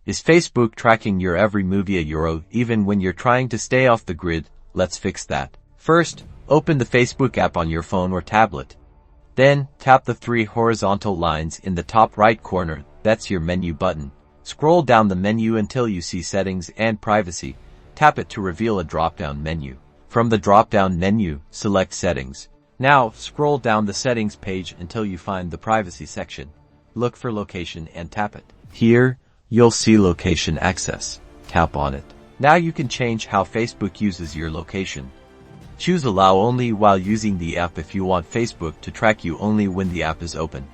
Is Facebook tracking your every move via Euro even when you're trying to stay off the grid? Let's fix that. First, open the Facebook app on your phone or tablet. Then, tap the three horizontal lines in the top right corner. That's your menu button. Scroll down the menu until you see Settings and Privacy. Tap it to reveal a drop-down menu. From the drop-down menu, select Settings. Now, scroll down the Settings page until you find the Privacy section. Look for Location and tap it. Here, you'll see Location Access. Tap on it. Now you can change how Facebook uses your location. Choose Allow Only while using the app if you want Facebook to track you only when the app is open.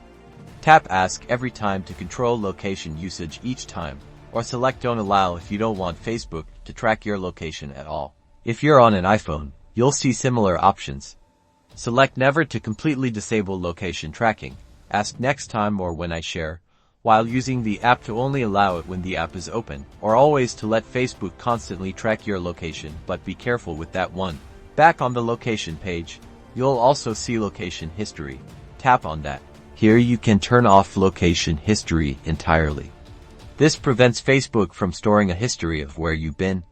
Tap Ask every time to control location usage each time, or select Don't Allow if you don't want Facebook to track your location at all. If you're on an iPhone, you'll see similar options. Select Never to completely disable location tracking. Ask Next time or When I share, while using the app to only allow it when the app is open, or always to let Facebook constantly track your location, but be careful with that one. Back on the location page, you'll also see location history. Tap on that. Here you can turn off location history entirely. This prevents Facebook from storing a history of where you've been.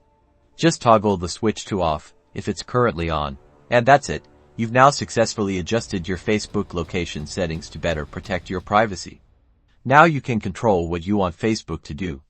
Just toggle the switch to off if it's currently on. And that's it. You've now successfully adjusted your Facebook location settings to better protect your privacy. Now you can control what you want Facebook to do.